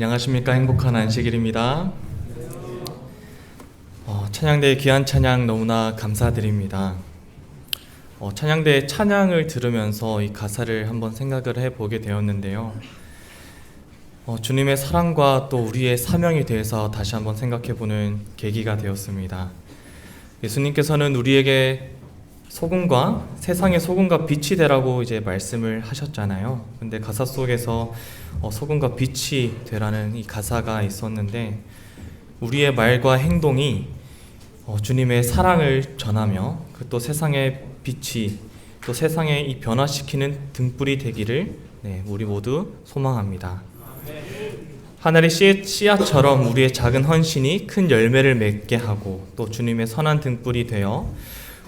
안녕하십니까. 행복한 안식일입니다. 찬양대의 귀한 찬양 너무나 감사드립니다. 찬양대의 찬양을 들으면서 이 가사를 한번 생각을 해보게 되었는데요. 주님의 사랑과 또 우리의 사명에 대해서 다시 한번 생각해보는 계기가 되었습니다. 예수님께서는 우리에게 소금과 세상의 소금과 빛이 되라고 이제 말씀을 하셨잖아요. 근데 가사 속에서 소금과 빛이 되라는 이 가사가 있었는데, 우리의 말과 행동이 주님의 사랑을 전하며 또 세상의 빛이 또 세상에 이 변화시키는 등불이 되기를 우리 모두 소망합니다. 하늘의 씨앗처럼 우리의 작은 헌신이 큰 열매를 맺게 하고 또 주님의 선한 등불이 되어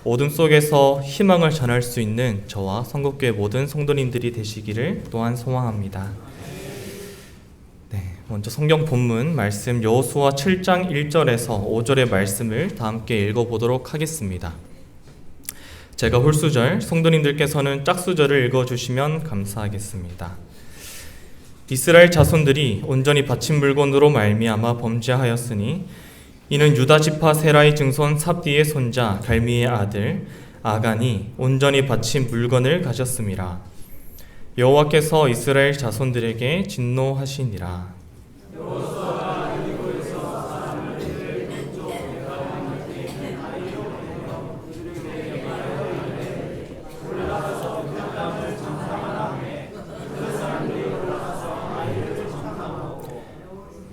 어둠 속에서 희망을 전할 수 있는 저와 성국교회 모든 성도님들이 되시기를 또한 소망합니다. 먼저 성경 본문 말씀 여호수아 7장 1절에서 5절의 말씀을 다 함께 읽어보도록 하겠습니다. 제가 홀수절, 성도님들께서는 짝수절을 읽어주시면 감사하겠습니다. 이스라엘 자손들이 온전히 바친 물건으로 말미암아 범죄하였으니 이는 유다 지파 세라의 증손 삽디의 손자 갈미의 아들 아간이 온전히 바친 물건을 가졌음이라. 여호와께서 이스라엘 자손들에게 진노하시니라.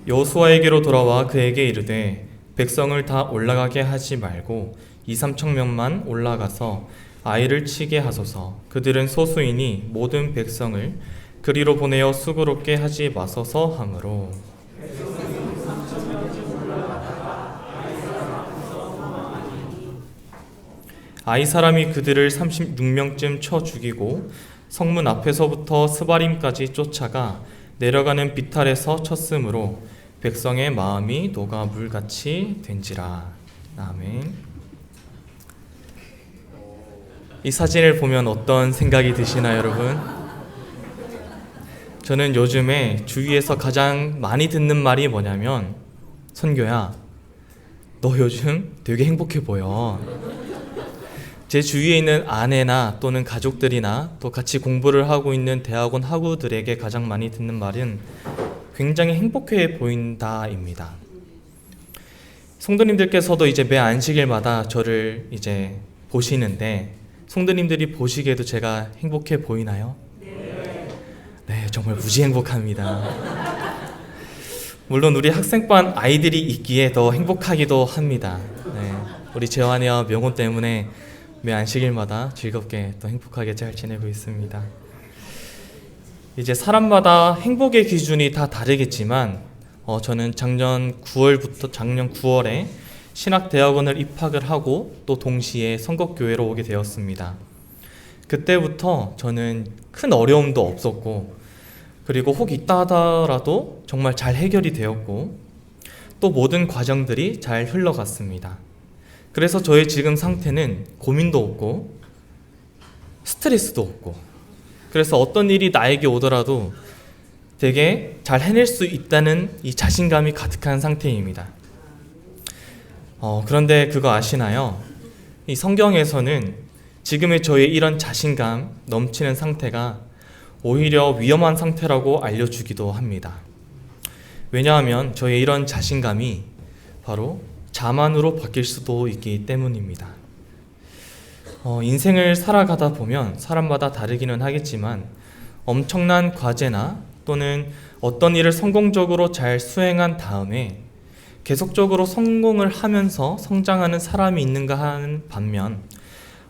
여호수아에게로 돌아와 그에게 이르되 백성을 다 올라가게 하지 말고 2-3천 명만 올라가서 아이를 치게 하소서. 그들은 소수이니 모든 백성을 그리로 보내어 수고롭게 하지 마소서 하므로. 아이 사람이 그들을 36명쯤 쳐 죽이고 성문 앞에서부터 스바림까지 쫓아가 내려가는 비탈에서 쳤으므로 백성의 마음이 녹아 물같이 된지라. 아멘. 이 사진을 보면 어떤 생각이 드시나요, 여러분? 저는 요즘에 주위에서 가장 많이 듣는 말이 뭐냐면, 선교야, 너 요즘 되게 행복해 보여. 제 주위에 있는 아내나 또는 가족들이나 또 같이 공부를 하고 있는 대학원 학우들에게 가장 많이 듣는 말은 굉장히 행복해 보인다입니다. 성도님들께서도 이제 매 안식일마다 저를 이제 보시는데, 성도님들이 보시기에도 제가 행복해 보이나요? 네, 정말 무지 행복합니다. 물론 우리 학생반 아이들이 있기에 더 행복하기도 합니다. 우리 재환이와 명호 때문에 매 안식일마다 즐겁게 또 행복하게 잘 지내고 있습니다. 이제 사람마다 행복의 기준이 다 다르겠지만 저는 작년 9월에 신학대학원을 입학을 하고 또 동시에 성국교회로 오게 되었습니다. 그때부터 저는 큰 어려움도 없었고, 그리고 혹 있다 하더라도 정말 잘 해결이 되었고, 또 모든 과정들이 잘 흘러갔습니다. 그래서 저의 지금 상태는 고민도 없고 스트레스도 없고, 그래서 어떤 일이 나에게 오더라도 되게 잘 해낼 수 있다는 이 자신감이 가득한 상태입니다. 그런데 그거 아시나요? 이 성경에서는 지금의 저의 이런 자신감 넘치는 상태가 오히려 위험한 상태라고 알려주기도 합니다. 왜냐하면 저의 이런 자신감이 바로 자만으로 바뀔 수도 있기 때문입니다. 인생을 살아가다 보면 사람마다 다르기는 하겠지만 엄청난 과제나 또는 어떤 일을 성공적으로 잘 수행한 다음에 계속적으로 성공을 하면서 성장하는 사람이 있는가 하는 반면,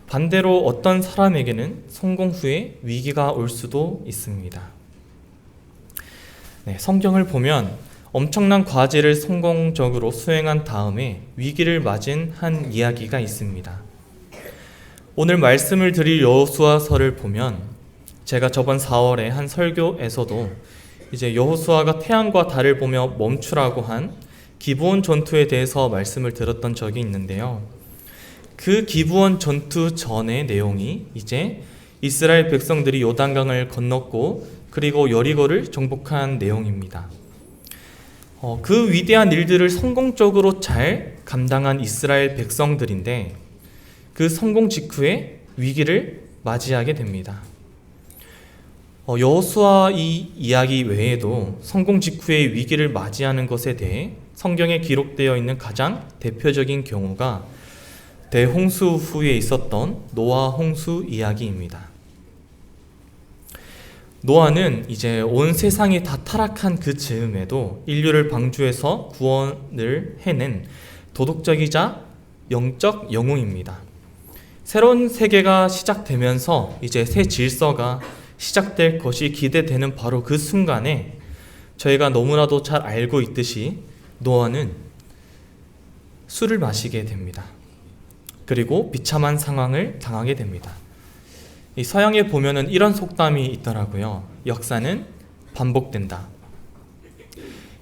반대로 어떤 사람에게는 성공 후에 위기가 올 수도 있습니다. 성경을 보면 엄청난 과제를 성공적으로 수행한 다음에 위기를 맞은 한 이야기가 있습니다. 오늘 말씀을 드릴 여호수아서를 보면 제가 저번 4월에 한 설교에서도 이제 여호수아가 태양과 달을 보며 멈추라고 한 기브온 전투에 대해서 말씀을 들었던 적이 있는데요. 그 기브온 전투 전의 내용이 이제 이스라엘 백성들이 요단강을 건넜고 그리고 여리고를 정복한 내용입니다. 그 위대한 일들을 성공적으로 잘 감당한 이스라엘 백성들인데 그 성공 직후에 위기를 맞이하게 됩니다. 여호수아 이 이야기 외에도 성공 직후에 위기를 맞이하는 것에 대해 성경에 기록되어 있는 가장 대표적인 경우가 대홍수 후에 있었던 노아 홍수 이야기입니다. 노아는 이제 온 세상이 다 타락한 그 즈음에도 인류를 방주해서 구원을 해낸 도덕적이자 영적 영웅입니다. 새로운 세계가 시작되면서 이제 새 질서가 시작될 것이 기대되는 바로 그 순간에 저희가 너무나도 잘 알고 있듯이 노아는 술을 마시게 됩니다. 그리고 비참한 상황을 당하게 됩니다. 이 서양에 보면은 이런 속담이 있더라고요. 역사는 반복된다.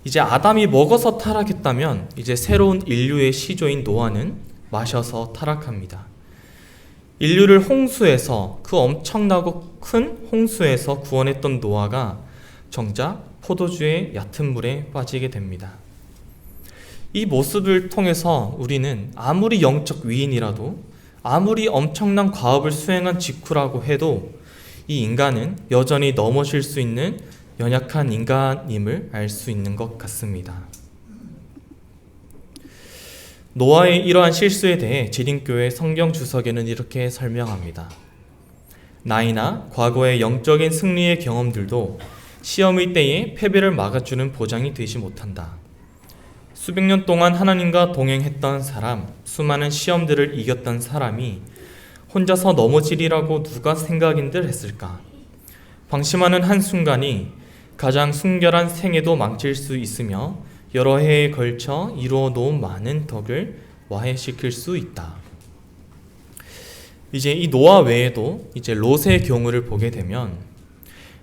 이제 아담이 먹어서 타락했다면 이제 새로운 인류의 시조인 노아는 마셔서 타락합니다. 인류를 홍수에서 그 엄청나고 큰 홍수에서 구원했던 노아가 정작 포도주의 얕은 물에 빠지게 됩니다. 이 모습을 통해서 우리는 아무리 영적 위인이라도 아무리 엄청난 과업을 수행한 직후라고 해도 이 인간은 여전히 넘어질 수 있는 연약한 인간임을 알 수 있는 것 같습니다. 노아의 이러한 실수에 대해 지린교회 성경 주석에는 이렇게 설명합니다. 나이나 과거의 영적인 승리의 경험들도 시험의 때에 패배를 막아주는 보장이 되지 못한다. 수백 년 동안 하나님과 동행했던 사람, 수많은 시험들을 이겼던 사람이 혼자서 넘어지리라고 누가 생각인들 했을까? 방심하는 한순간이 가장 순결한 생애도 망칠 수 있으며 여러 해에 걸쳐 이루어 놓은 많은 덕을 와해시킬 수 있다. 이제 이 노아 외에도 이제 롯의 경우를 보게 되면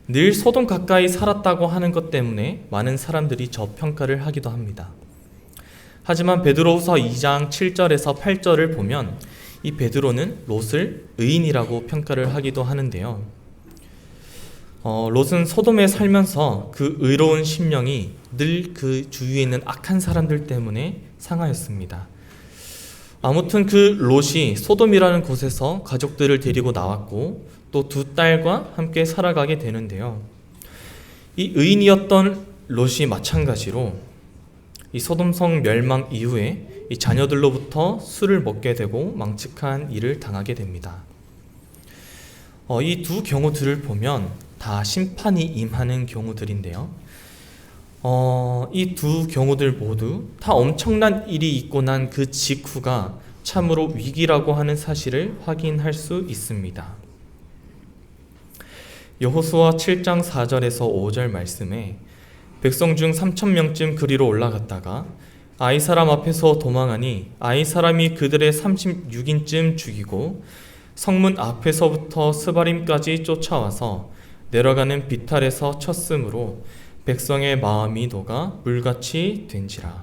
늘 소돔 가까이 살았다고 하는 것 때문에 많은 사람들이 저평가를 하기도 합니다. 하지만 베드로후서 2장 7절에서 8절을 보면 이 베드로는 롯을 의인이라고 평가를 하기도 하는데요. 롯은 소돔에 살면서 그 의로운 심령이 늘 그 주위에 있는 악한 사람들 때문에 상하였습니다. 아무튼 그 롯이 소돔이라는 곳에서 가족들을 데리고 나왔고 또 두 딸과 함께 살아가게 되는데요. 이 의인이었던 롯이 마찬가지로 이 소돔성 멸망 이후에 이 자녀들로부터 술을 먹게 되고 망측한 일을 당하게 됩니다. 이 두 경우들을 보면 다 심판이 임하는 경우들인데요. 이 두 경우들 모두 다 엄청난 일이 있고 난 그 직후가 참으로 위기라고 하는 사실을 확인할 수 있습니다. 여호수아 7장 4절에서 5절 말씀에 백성 중 3,000명쯤 그리로 올라갔다가 아이 사람 앞에서 도망하니 아이 사람이 그들의 36인쯤 죽이고 성문 앞에서부터 스바림까지 쫓아와서 내려가는 비탈에서 쳤으므로 백성의 마음이 녹아 물같이 된지라.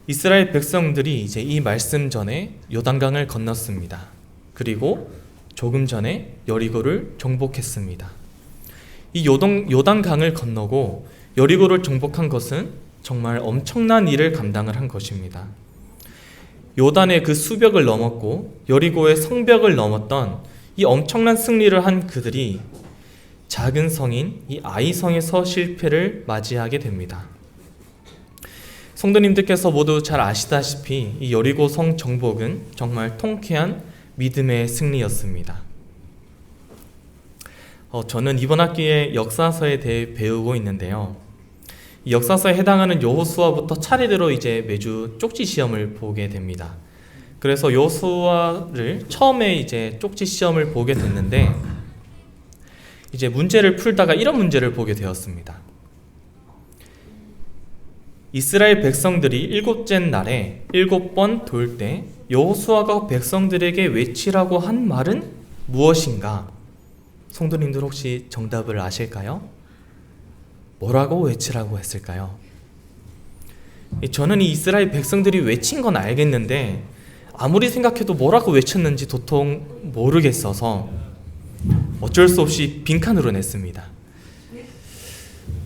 이스라엘 백성들이 이제 이 말씀 전에 요단강을 건넜습니다. 그리고 조금 전에 여리고를 정복했습니다. 이 요단강을 건너고 여리고를 정복한 것은 정말 엄청난 일을 감당을 한 것입니다. 요단의 그 수벽을 넘었고 여리고의 성벽을 넘었던 이 엄청난 승리를 한 그들이 작은 성인 이 아이성에서 실패를 맞이하게 됩니다. 성도님들께서 모두 잘 아시다시피 이 여리고 성 정복은 정말 통쾌한 믿음의 승리였습니다. 저는 이번 학기에 역사서에 대해 배우고 있는데요. 이 역사서에 해당하는 여호수아부터 차례대로 이제 매주 쪽지 시험을 보게 됩니다. 그래서 여호수아를 처음에 이제 쪽지 시험을 보게 됐는데 이제 문제를 풀다가 이런 문제를 보게 되었습니다. 이스라엘 백성들이 일곱째 날에 7번 돌 때 여호수아가 백성들에게 외치라고 한 말은 무엇인가? 성도님들 혹시 정답을 아실까요? 뭐라고 외치라고 했을까요? 저는 이 이스라엘 백성들이 외친 건 알겠는데 아무리 생각해도 뭐라고 외쳤는지 도통 모르겠어서 어쩔 수 없이 빈칸으로 냈습니다.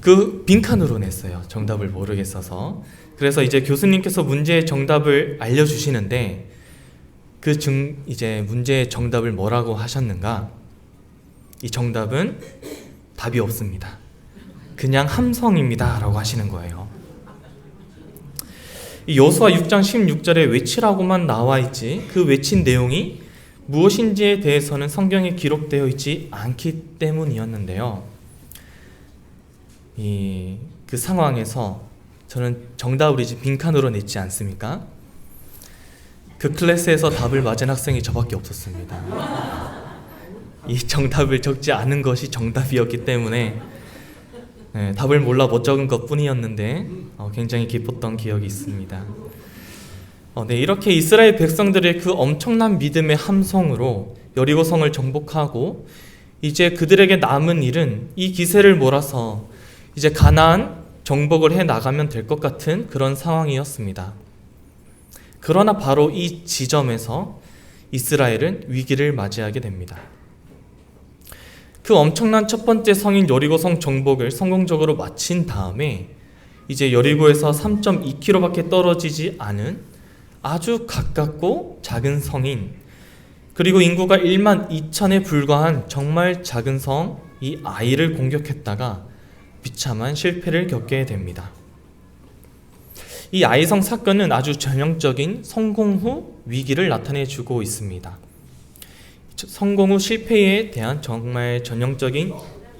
그 빈칸으로 냈어요. 정답을 모르겠어서. 그래서 이제 교수님께서 문제의 정답을 알려주시는데 이제 문제의 정답을 뭐라고 하셨는가? 이 정답은 답이 없습니다. 그냥 함성입니다 라고 하시는 거예요. 이 여호수아 6장 16절에 외치라고만 나와 있지 그 외친 내용이 무엇인지에 대해서는 성경에 기록되어 있지 않기 때문이었는데요. 그 상황에서 저는 정답을 이제 빈칸으로 냈지 않습니까? 그 클래스에서 답을 맞은 학생이 저밖에 없었습니다. 이 정답을 적지 않은 것이 정답이었기 때문에 답을 몰라 못 적은 것 뿐이었는데 굉장히 기뻤던 기억이 있습니다. 이렇게 이스라엘 백성들의 그 엄청난 믿음의 함성으로 여리고성을 정복하고 이제 그들에게 남은 일은 이 기세를 몰아서 이제 가나안 정복을 해 나가면 될 것 같은 그런 상황이었습니다. 그러나 바로 이 지점에서 이스라엘은 위기를 맞이하게 됩니다. 그 엄청난 첫 번째 성인 여리고성 정복을 성공적으로 마친 다음에 이제 여리고에서 3.2km밖에 떨어지지 않은 아주 가깝고 작은 성인, 그리고 인구가 1만 2천에 불과한 정말 작은 성 이 아이를 공격했다가 비참한 실패를 겪게 됩니다. 이 아이성 사건은 아주 전형적인 성공 후 위기를 나타내주고 있습니다. 성공 후 실패에 대한 정말 전형적인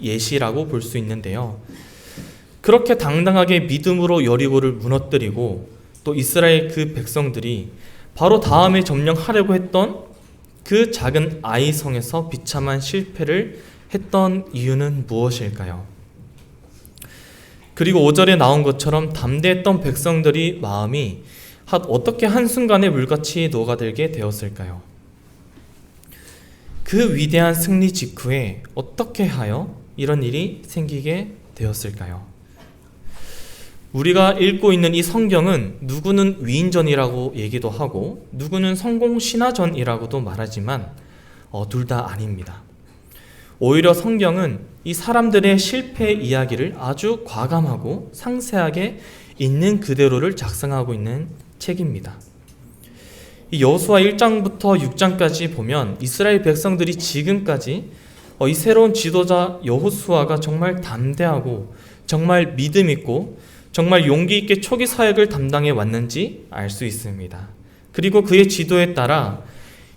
예시라고 볼 수 있는데요. 그렇게 당당하게 믿음으로 여리고를 무너뜨리고 또 이스라엘 그 백성들이 바로 다음에 점령하려고 했던 그 작은 아이성에서 비참한 실패를 했던 이유는 무엇일까요? 그리고 5절에 나온 것처럼 담대했던 백성들이 마음이 어떻게 한순간에 물같이 녹아들게 되었을까요? 그 위대한 승리 직후에 어떻게 하여 이런 일이 생기게 되었을까요? 우리가 읽고 있는 이 성경은 누구는 위인전이라고 얘기도 하고 누구는 성공신화전이라고도 말하지만 둘 다 아닙니다. 오히려 성경은 이 사람들의 실패 이야기를 아주 과감하고 상세하게 있는 그대로를 작성하고 있는 책입니다. 이 여호수아 1장부터 6장까지 보면 이스라엘 백성들이 지금까지 이 새로운 지도자 여호수아가 정말 담대하고 정말 믿음 있고 정말 용기 있게 초기 사역을 담당해 왔는지 알 수 있습니다. 그리고 그의 지도에 따라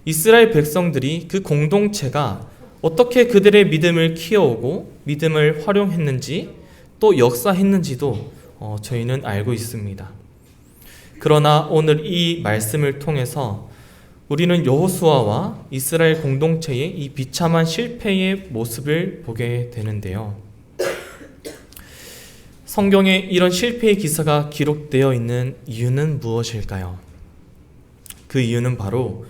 이스라엘 백성들이 그 공동체가 어떻게 그들의 믿음을 키워오고 믿음을 활용했는지 또 역사했는지도 저희는 알고 있습니다. 그러나 오늘 이 말씀을 통해서 우리는 여호수아와 이스라엘 공동체의 이 비참한 실패의 모습을 보게 되는데요. 성경에 이런 실패의 기사가 기록되어 있는 이유는 무엇일까요? 그 이유는 바로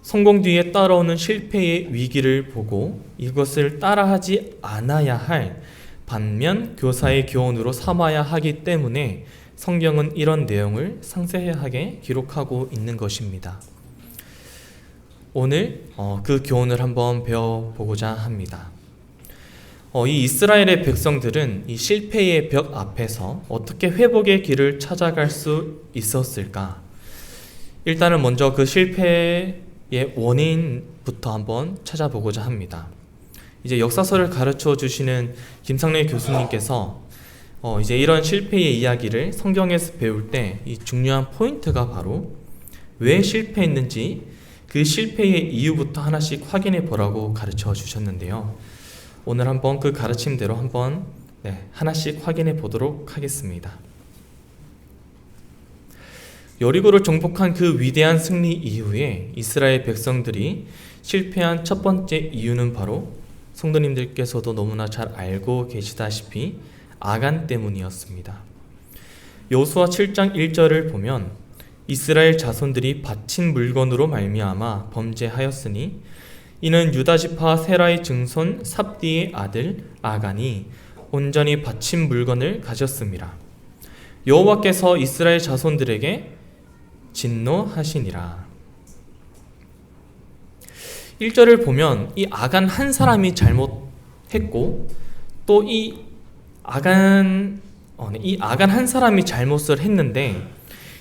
성공 뒤에 따라오는 실패의 위기를 보고 이것을 따라하지 않아야 할 반면 교사의 교훈으로 삼아야 하기 때문에 성경은 이런 내용을 상세하게 기록하고 있는 것입니다. 오늘 그 교훈을 한번 배워보고자 합니다. 이 이스라엘의 백성들은 이 실패의 벽 앞에서 어떻게 회복의 길을 찾아갈 수 있었을까? 일단은 먼저 그 실패의 원인부터 한번 찾아보고자 합니다. 이제 역사서를 가르쳐 주시는 김상래 교수님께서 이제 이런 실패의 이야기를 성경에서 배울 때 이 중요한 포인트가 바로 왜 실패했는지 그 실패의 이유부터 하나씩 확인해 보라고 가르쳐 주셨는데요. 오늘 한번 그 가르침대로 한번 하나씩 확인해 보도록 하겠습니다. 여리고를 정복한 그 위대한 승리 이후에 이스라엘 백성들이 실패한 첫 번째 이유는 바로 성도님들께서도 너무나 잘 알고 계시다시피 아간 때문이었습니다. 여호수아 7장 1절을 보면 이스라엘 자손들이 바친 물건으로 말미암아 범죄하였으니 이는 유다 지파 세라의 증손 삽디의 아들 아간이 온전히 바친 물건을 가졌습니다. 여호와께서 이스라엘 자손들에게 진노하시니라. 1절을 보면 이 아간 한 사람이 잘못했고 또 이 이 아간 한 사람이 잘못을 했는데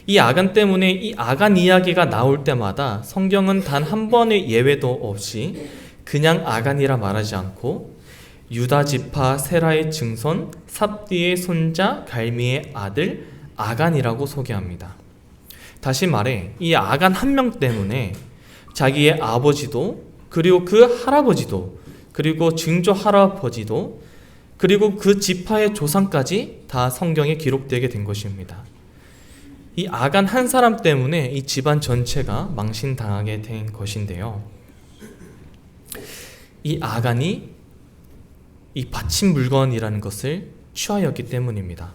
이 아간 때문에 이 아간 이야기가 나올 때마다 성경은 단 한 번의 예외도 없이 그냥 아간이라 말하지 않고 유다 지파 세라의 증손 삽디의 손자 갈미의 아들 아간이라고 소개합니다. 다시 말해 이 아간 한 명 때문에 자기의 아버지도 그리고 그 할아버지도 그리고 증조 할아버지도 그리고 그 지파의 조상까지 다 성경에 기록되게 된 것입니다. 이 아간 한 사람 때문에 이 집안 전체가 망신당하게 된 것인데요. 이 아간이 이 바친 물건이라는 것을 취하였기 때문입니다.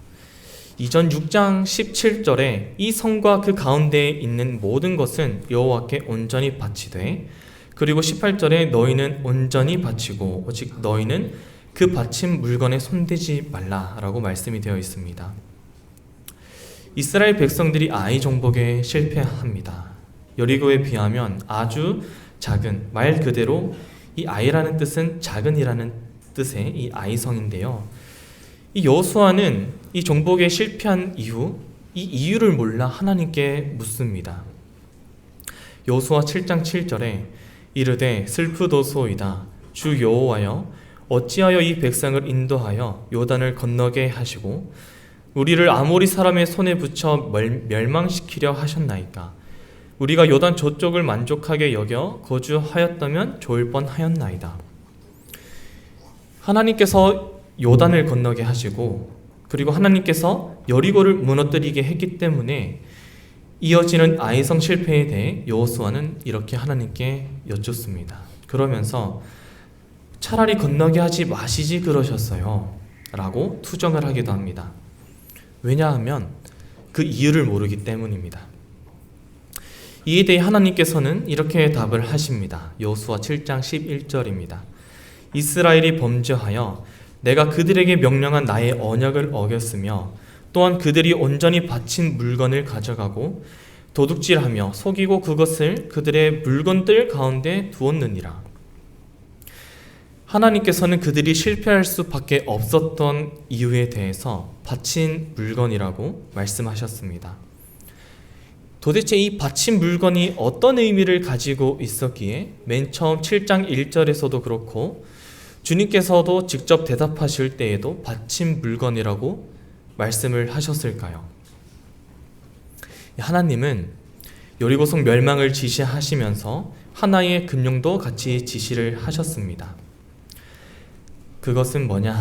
이전 6장 17절에 이 성과 그 가운데에 있는 모든 것은 여호와께 온전히 바치되 그리고 18절에 너희는 온전히 바치고 오직 너희는 그 바친 물건에 손대지 말라라고 말씀이 되어 있습니다. 이스라엘 백성들이 아이 정복에 실패합니다. 여리고에 비하면 아주 작은, 말 그대로 이 아이라는 뜻은 작은이라는 뜻의 이 아이성인데요. 이 여호수아는 이 정복에 실패한 이후 이 이유를 몰라 하나님께 묻습니다. 여호수아 7장 7절에 이르되 슬프도소이다 주 여호와여 어찌하여 이 백성을 인도하여 요단을 건너게 하시고 우리를 아모리 사람의 손에 붙여 멸망시키려 하셨나이까. 우리가 요단 저쪽을 만족하게 여겨 거주하였다면 좋을 뻔하였나이다. 하나님께서 요단을 건너게 하시고 그리고 하나님께서 여리고를 무너뜨리게 했기 때문에 이어지는 아이성 실패에 대해 여호수아는 이렇게 하나님께 여쭙습니다. 그러면서 차라리 건너게 하지 마시지 그러셨어요 라고 투정을 하기도 합니다. 왜냐하면 그 이유를 모르기 때문입니다. 이에 대해 하나님께서는 이렇게 답을 하십니다. 여호수아 7장 11절입니다. 이스라엘이 범죄하여 내가 그들에게 명령한 나의 언약을 어겼으며 또한 그들이 온전히 바친 물건을 가져가고 도둑질하며 속이고 그것을 그들의 물건들 가운데 두었느니라. 하나님께서는 그들이 실패할 수밖에 없었던 이유에 대해서 바친 물건이라고 말씀하셨습니다. 도대체 이 바친 물건이 어떤 의미를 가지고 있었기에 맨 처음 7장 1절에서도 그렇고 주님께서도 직접 대답하실 때에도 바친 물건이라고 말씀을 하셨을까요? 하나님은 여리고성 멸망을 지시하시면서 하나의 금령도 같이 지시를 하셨습니다. 그것은 뭐냐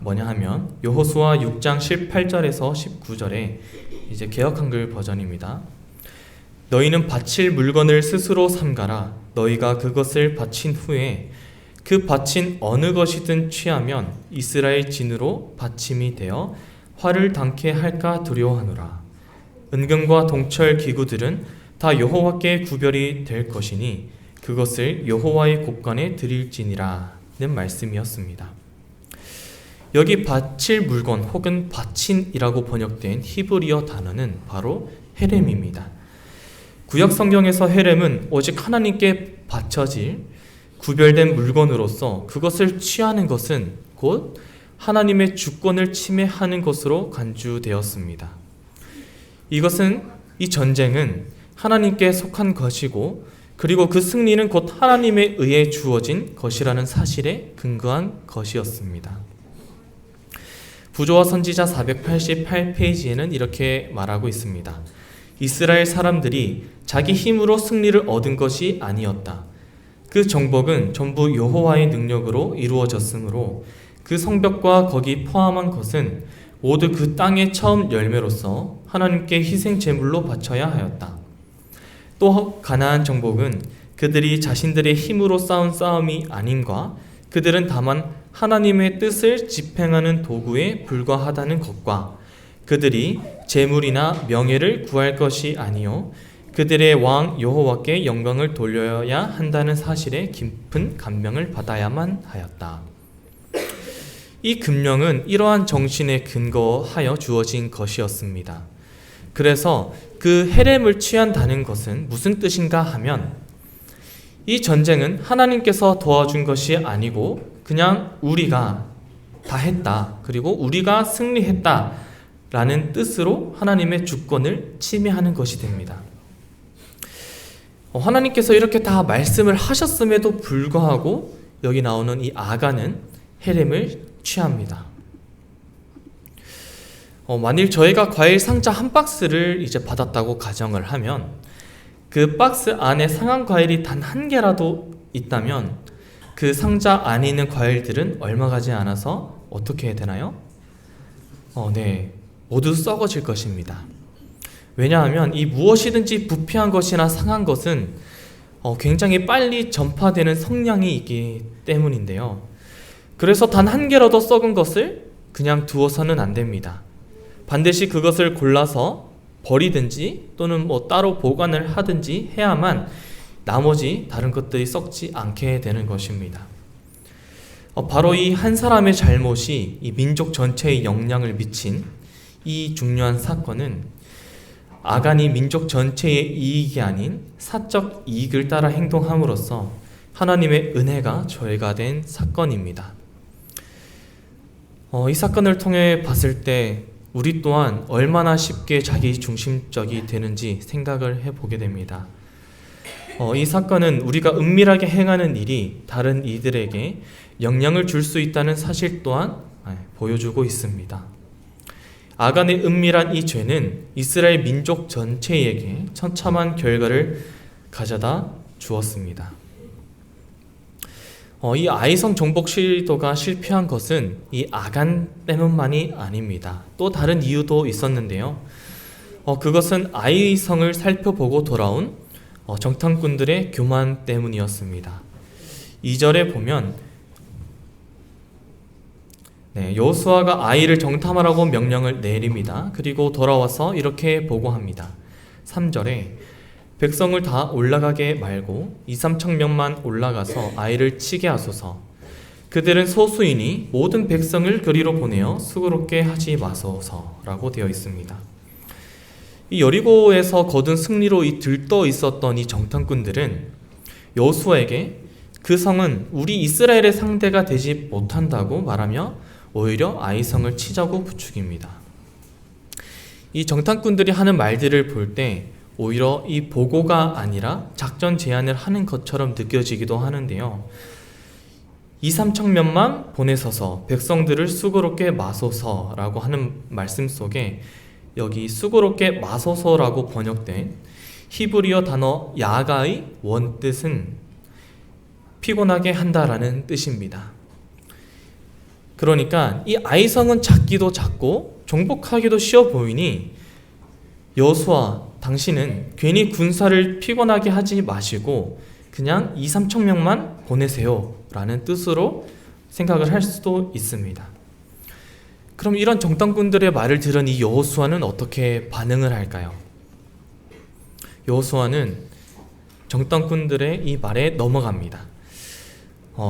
하면 여호수아 6장 18절에서 19절에 이제 개역 한글 버전입니다. 너희는 바칠 물건을 스스로 삼가라. 너희가 그것을 바친 후에 그 바친 어느 것이든 취하면 이스라엘 진으로 바침이 되어 화를 당케 할까 두려워하노라. 은금과 동철 기구들은 다 여호와께 구별이 될 것이니 그것을 여호와의 곳간에 드릴지니라는 말씀이었습니다. 여기 바칠 물건 혹은 바친이라고 번역된 히브리어 단어는 바로 헤렘입니다. 구약 성경에서 헤렘은 오직 하나님께 바쳐질 구별된 물건으로서 그것을 취하는 것은 곧 하나님의 주권을 침해하는 것으로 간주되었습니다. 이 전쟁은 하나님께 속한 것이고 그리고 그 승리는 곧 하나님에 의해 주어진 것이라는 사실에 근거한 것이었습니다. 부조와 선지자 488페이지에는 이렇게 말하고 있습니다. 이스라엘 사람들이 자기 힘으로 승리를 얻은 것이 아니었다. 그 정복은 전부 여호와의 능력으로 이루어졌으므로 그 성벽과 거기 포함한 것은 모두 그 땅의 처음 열매로서 하나님께 희생 제물로 바쳐야 하였다. 또 가나안 정복은 그들이 자신들의 힘으로 싸운 싸움이 아닌가 그들은 다만 하나님의 뜻을 집행하는 도구에 불과하다는 것과 그들이 재물이나 명예를 구할 것이 아니요 그들의 왕 여호와께 영광을 돌려야 한다는 사실에 깊은 감명을 받아야만 하였다. 이 금령은 이러한 정신에 근거하여 주어진 것이었습니다. 그래서 그 헤렘을 취한다는 것은 무슨 뜻인가 하면 이 전쟁은 하나님께서 도와준 것이 아니고 그냥 우리가 다 했다. 그리고 우리가 승리했다. 라는 뜻으로 하나님의 주권을 침해하는 것이 됩니다. 하나님께서 이렇게 다 말씀을 하셨음에도 불구하고 여기 나오는 이 아간은 헤렘을 취합니다. 만일 저희가 과일 상자 한 박스를 이제 받았다고 가정을 하면 그 박스 안에 상한 과일이 단 한 개라도 있다면 그 상자 안에 있는 과일들은 얼마 가지 않아서 어떻게 해야 되나요? 네, 모두 썩어질 것입니다. 왜냐하면 이 무엇이든지 부패한 것이나 상한 것은 굉장히 빨리 전파되는 성향이 있기 때문인데요. 그래서 단 한 개라도 썩은 것을 그냥 두어서는 안 됩니다. 반드시 그것을 골라서 버리든지 또는 따로 보관을 하든지 해야만 나머지 다른 것들이 썩지 않게 되는 것입니다. 바로 이 한 사람의 잘못이 이 민족 전체에 영향을 미친 이 중요한 사건은 아간이 민족 전체의 이익이 아닌 사적 이익을 따라 행동함으로써 하나님의 은혜가 저해가 된 사건입니다. 이 사건을 통해 봤을 때 우리 또한 얼마나 쉽게 자기 중심적이 되는지 생각을 해보게 됩니다. 이 사건은 우리가 은밀하게 행하는 일이 다른 이들에게 영향을 줄 수 있다는 사실 또한 보여주고 있습니다. 아간의 은밀한 이 죄는 이스라엘 민족 전체에게 처참한 결과를 가져다 주었습니다. 이 아이성 정복 시도가 실패한 것은 이 아간 때문만이 아닙니다. 또 다른 이유도 있었는데요. 그것은 아이성을 살펴보고 돌아온 정탐꾼들의 교만 때문이었습니다. 2절에 보면 여호수아가 아이를 정탐하라고 명령을 내립니다. 그리고 돌아와서 이렇게 보고합니다. 3절에 백성을 다 올라가게 말고 2-3천 명만 올라가서 아이를 치게 하소서. 그들은 소수이니 모든 백성을 그리로 보내어 수고롭게 하지 마소서라고 되어 있습니다. 이 여리고에서 거둔 승리로 들떠 있었던 이 정탐꾼들은 여호수아에게 그 성은 우리 이스라엘의 상대가 되지 못한다고 말하며 오히려 아이성을 치자고 부추깁니다. 이 정탐꾼들이 하는 말들을 볼 때 오히려 이 보고가 아니라 작전 제안을 하는 것처럼 느껴지기도 하는데요. 2-3천 명만 보내서서 백성들을 수고롭게 마소서라고 하는 말씀 속에 여기 수고롭게 마소서라고 번역된 히브리어 단어 야가의 원뜻은 피곤하게 한다라는 뜻입니다. 그러니까 이 아이성은 작기도 작고 정복하기도 쉬워 보이니 여호수아 당신은 괜히 군사를 피곤하게 하지 마시고 그냥 2-3천 명만 보내세요 라는 뜻으로 생각을 할 수도 있습니다. 그럼 이런 정탐꾼들의 말을 들은 이 여호수아는 어떻게 반응을 할까요? 여호수아는 정탐꾼들의 이 말에 넘어갑니다.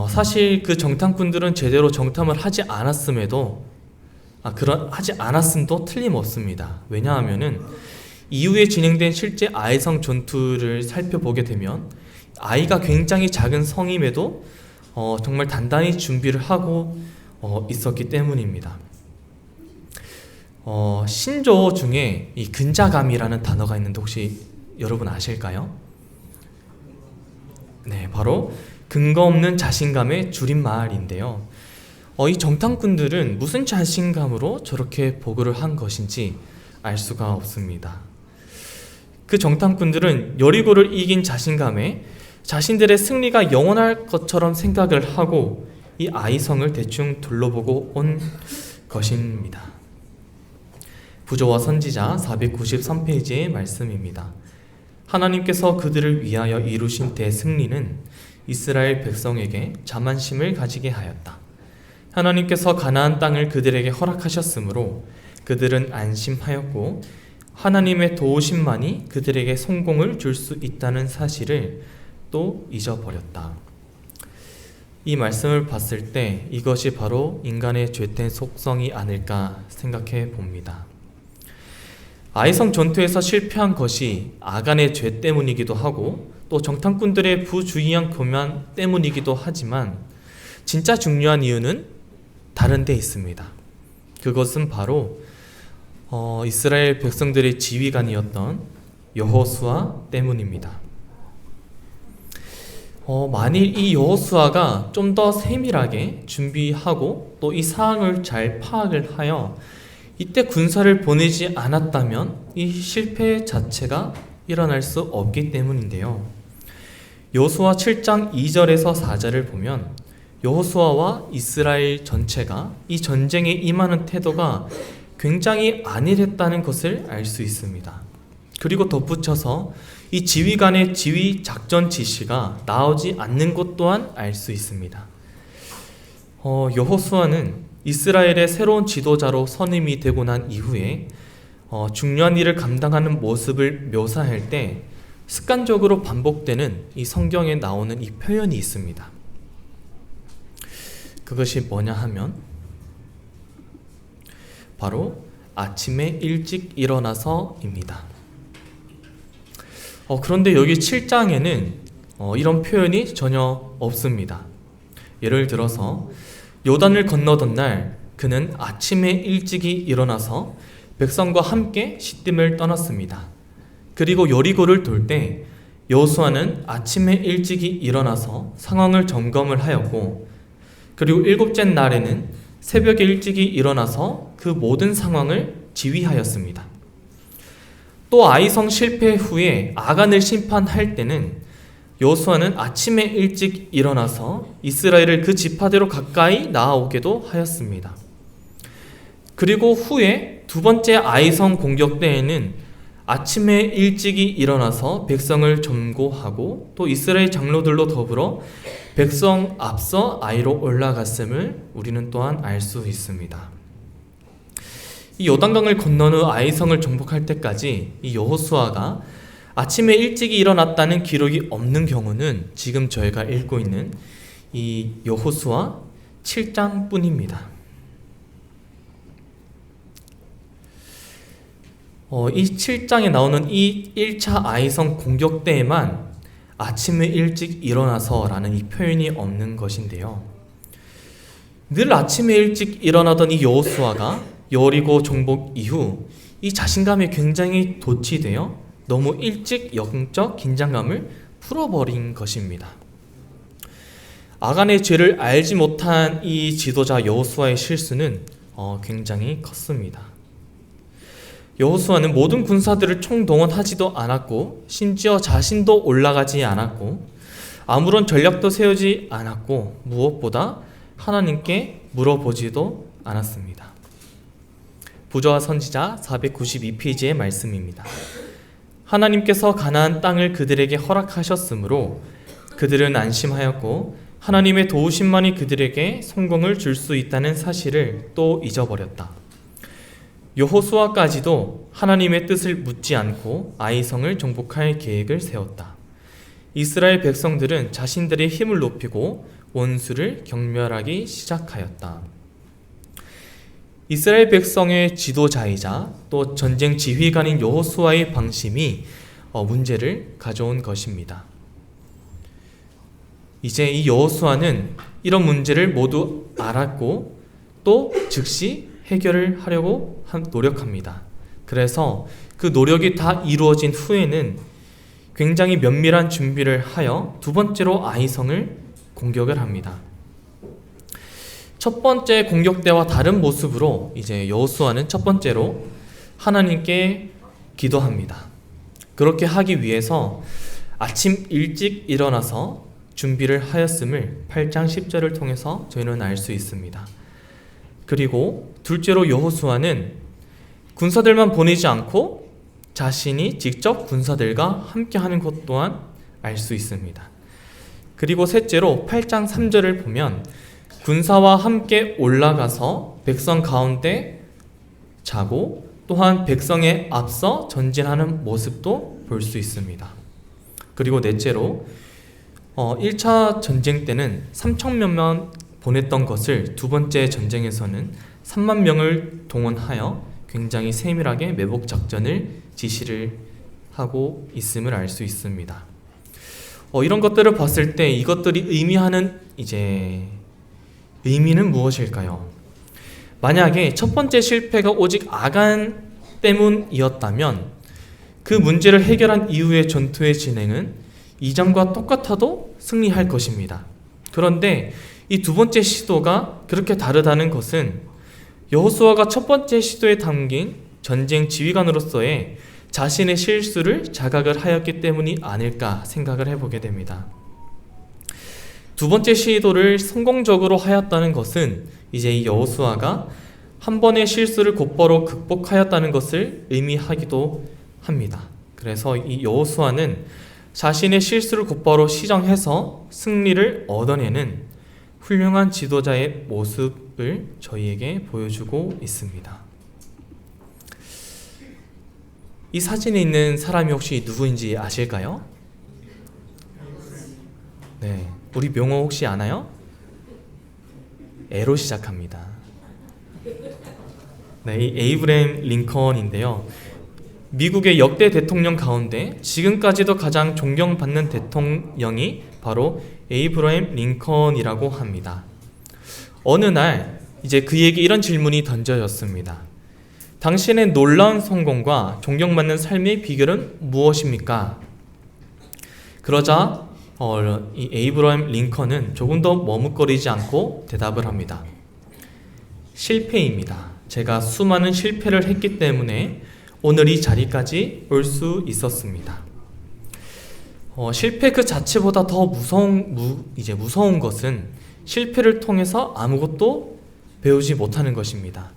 사실 그 정탐꾼들은 제대로 정탐을 하지 않았음에도 하지 않았음도 틀림없습니다. 왜냐하면은 이후에 진행된 실제 아이성 전투를 살펴보게 되면 아이가 굉장히 작은 성임에도 정말 단단히 준비를 하고 있었기 때문입니다. 신조 중에 이 근자감이라는 단어가 있는데 혹시 여러분 아실까요? 네, 바로 근거 없는 자신감의 줄임말인데요. 이 정탐꾼들은 무슨 자신감으로 저렇게 보고를 한 것인지 알 수가 없습니다. 그 정탐꾼들은 여리고를 이긴 자신감에 자신들의 승리가 영원할 것처럼 생각을 하고 이 아이성을 대충 둘러보고 온 것입니다. 부조와 선지자 493페이지의 말씀입니다. 하나님께서 그들을 위하여 이루신 대승리는 이스라엘 백성에게 자만심을 가지게 하였다. 하나님께서 가나안 땅을 그들에게 허락하셨으므로 그들은 안심하였고 하나님의 도우심만이 그들에게 성공을 줄 수 있다는 사실을 또 잊어버렸다. 이 말씀을 봤을 때 이것이 바로 인간의 죄된 속성이 아닐까 생각해 봅니다. 아이성 전투에서 실패한 것이 아간의 죄 때문이기도 하고 또 정탐꾼들의 부주의한 교만 때문이기도 하지만 진짜 중요한 이유는 다른 데 있습니다. 그것은 바로 이스라엘 백성들의 지휘관이었던 여호수아 때문입니다. 만일 이 여호수아가 좀 더 세밀하게 준비하고 또 이 상황을 잘 파악을 하여 이때 군사를 보내지 않았다면 이 실패 자체가 일어날 수 없기 때문인데요. 여호수아 7장 2절에서 4절을 보면 여호수아와 이스라엘 전체가 이 전쟁에 임하는 태도가 굉장히 안일했다는 것을 알 수 있습니다. 그리고 덧붙여서 이 지휘관의 지휘 작전 지시가 나오지 않는 것 또한 알 수 있습니다. 여호수아는 이스라엘의 새로운 지도자로 선임이 되고 난 이후에 중요한 일을 감당하는 모습을 묘사할 때 습관적으로 반복되는 이 성경에 나오는 이 표현이 있습니다. 그것이 뭐냐 하면 바로 아침에 일찍 일어나서입니다. 그런데 여기 7장에는 이런 표현이 전혀 없습니다. 예를 들어서 요단을 건너던 날 그는 아침에 일찍이 일어나서 백성과 함께 시딤을 떠났습니다. 그리고 여리고를 돌 때 여호수아는 아침에 일찍이 일어나서 상황을 점검을 하였고, 그리고 일곱째 날에는 새벽에 일찍이 일어나서 그 모든 상황을 지휘하였습니다. 또 아이성 실패 후에 아간을 심판할 때는 여호수아는 아침에 일찍 일어나서 이스라엘을 그 지파대로 가까이 나아오게도 하였습니다. 그리고 후에 두 번째 아이성 공격 때에는 아침에 일찍이 일어나서 백성을 점거하고 또 이스라엘 장로들로 더불어 백성 앞서 아이로 올라갔음을 우리는 또한 알 수 있습니다. 이 요단강을 건넌 후 아이성을 정복할 때까지 이 여호수아가 아침에 일찍이 일어났다는 기록이 없는 경우는 지금 저희가 읽고 있는 이 여호수아 7장 뿐입니다. 이 7장에 나오는 이 1차 아이성 공격 때에만 아침에 일찍 일어나서 라는 이 표현이 없는 것인데요. 늘 아침에 일찍 일어나던 이 여호수아가 여리고 정복 이후 이 자신감이 굉장히 돋치되어 너무 일찍 영적 긴장감을 풀어버린 것입니다. 아간의 죄를 알지 못한 이 지도자 여호수아의 실수는 굉장히 컸습니다. 여호수아는 모든 군사들을 총동원하지도 않았고 심지어 자신도 올라가지 않았고 아무런 전략도 세우지 않았고 무엇보다 하나님께 물어보지도 않았습니다. 부조와 선지자 492페이지의 말씀입니다. 하나님께서 가나안 땅을 그들에게 허락하셨으므로 그들은 안심하였고 하나님의 도우심만이 그들에게 성공을 줄 수 있다는 사실을 또 잊어버렸다. 여호수아까지도 하나님의 뜻을 묻지 않고 아이성을 정복할 계획을 세웠다. 이스라엘 백성들은 자신들의 힘을 높이고 원수를 경멸하기 시작하였다. 이스라엘 백성의 지도자이자 또 전쟁 지휘관인 여호수아의 방심이 문제를 가져온 것입니다. 이제 이 여호수아는 이런 문제를 모두 알았고 또 즉시 해결을 하려고 노력합니다. 그래서 그 노력이 다 이루어진 후에는 굉장히 면밀한 준비를 하여 두 번째로 아이성을 공격을 합니다. 첫 번째 공격 때와 다른 모습으로 이제 여호수아는 첫 번째로 하나님께 기도합니다. 그렇게 하기 위해서 아침 일찍 일어나서 준비를 하였음을 8장 10절을 통해서 저희는 알 수 있습니다. 그리고 둘째로 여호수아는 군사들만 보내지 않고 자신이 직접 군사들과 함께하는 것 또한 알 수 있습니다. 그리고 셋째로 8장 3절을 보면 군사와 함께 올라가서 백성 가운데 자고 또한 백성에 앞서 전진하는 모습도 볼 수 있습니다. 그리고 넷째로 1차 전쟁 때는 3,000명만 보냈던 것을 두 번째 전쟁에서는 3만 명을 동원하여 굉장히 세밀하게 매복 작전을 지시를 하고 있음을 알 수 있습니다. 이런 것들을 봤을 때 이것들이 의미하는 의미는 무엇일까요? 만약에 첫 번째 실패가 오직 아간 때문이었다면 그 문제를 해결한 이후의 전투의 진행은 이전과 똑같아도 승리할 것입니다. 그런데 이 두 번째 시도가 그렇게 다르다는 것은 여호수아가 첫 번째 시도에 담긴 전쟁 지휘관으로서의 자신의 실수를 자각을 하였기 때문이 아닐까 생각을 해보게 됩니다. 두 번째 시도를 성공적으로 하였다는 것은 이제 이 여호수아가 한 번의 실수를 곧바로 극복하였다는 것을 의미하기도 합니다. 그래서 이 여호수아는 자신의 실수를 곧바로 시정해서 승리를 얻어내는 훌륭한 지도자의 모습을 저희에게 보여주고 있습니다. 이 사진에 있는 사람이 혹시 누구인지 아실까요? 네, 우리 명호 혹시 아나요? A로 시작합니다. 네, 이 에이브러햄 링컨인데요. 미국의 역대 대통령 가운데 지금까지도 가장 존경받는 대통령이 바로 에이브러햄 링컨이라고 합니다. 어느 날 이제 그에게 이런 질문이 던져졌습니다. 당신의 놀라운 성공과 존경받는 삶의 비결은 무엇입니까? 그러자 이 에이브러햄 링컨은 조금 더 머뭇거리지 않고 대답을 합니다. 실패입니다. 제가 수많은 실패를 했기 때문에 오늘 이 자리까지 올 수 있었습니다. 실패 그 자체보다 더 무서운 것은 실패를 통해서 아무것도 배우지 못하는 것입니다.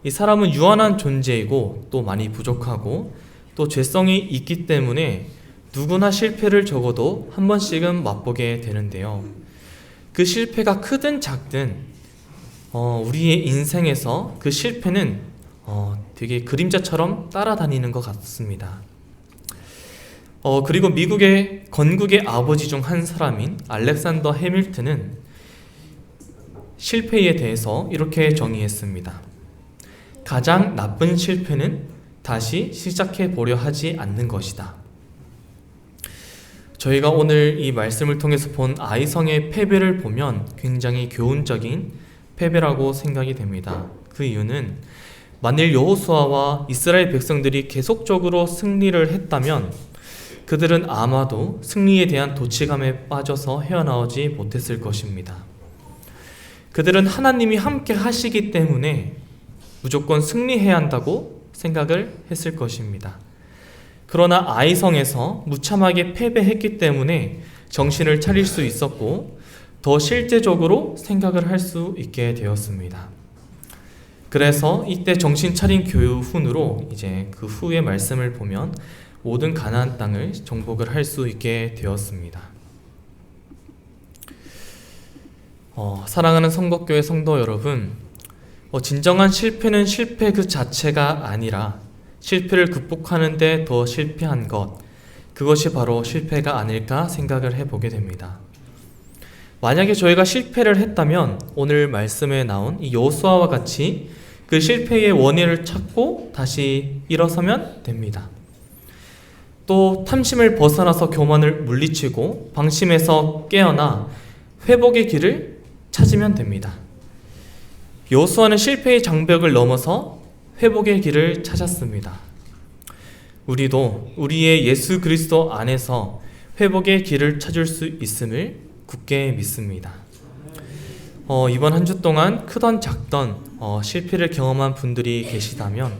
이 사람은 유한한 존재이고 또 많이 부족하고 또 죄성이 있기 때문에 누구나 실패를 적어도 한 번씩은 맛보게 되는데요. 그 실패가 크든 작든 우리의 인생에서 그 실패는 되게 그림자처럼 따라다니는 것 같습니다. 그리고 미국의 건국의 아버지 중 한 사람인 알렉산더 해밀턴은 실패에 대해서 이렇게 정의했습니다. 가장 나쁜 실패는 다시 시작해 보려 하지 않는 것이다. 저희가 오늘 이 말씀을 통해서 본 아이성의 패배를 보면 굉장히 교훈적인 패배라고 생각이 됩니다. 그 이유는 만일 여호수아와 이스라엘 백성들이 계속적으로 승리를 했다면 그들은 아마도 승리에 대한 도취감에 빠져서 헤어나오지 못했을 것입니다. 그들은 하나님이 함께 하시기 때문에 무조건 승리해야 한다고 생각을 했을 것입니다. 그러나 아이성에서 무참하게 패배했기 때문에 정신을 차릴 수 있었고 더 실제적으로 생각을 할 수 있게 되었습니다. 그래서 이때 정신 차린 교훈으로 이제 그 후의 말씀을 보면 모든 가나안 땅을 정복을 할 수 있게 되었습니다. 사랑하는 성법교회 성도 여러분, 진정한 실패는 실패 그 자체가 아니라 실패를 극복하는 데 더 실패한 것, 그것이 바로 실패가 아닐까 생각을 해보게 됩니다. 만약에 저희가 실패를 했다면 오늘 말씀에 나온 이 여호수아와 같이 그 실패의 원인을 찾고 다시 일어서면 됩니다. 또 탐심을 벗어나서 교만을 물리치고 방심에서 깨어나 회복의 길을 찾으면 됩니다. 여호수아는 실패의 장벽을 넘어서 회복의 길을 찾았습니다. 우리도 우리의 예수 그리스도 안에서 회복의 길을 찾을 수 있음을 굳게 믿습니다. 이번 한 주 동안 크던 작던 실패를 경험한 분들이 계시다면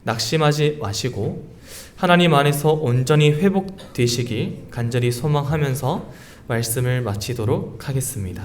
낙심하지 마시고 하나님 안에서 온전히 회복되시길 간절히 소망하면서 말씀을 마치도록 하겠습니다.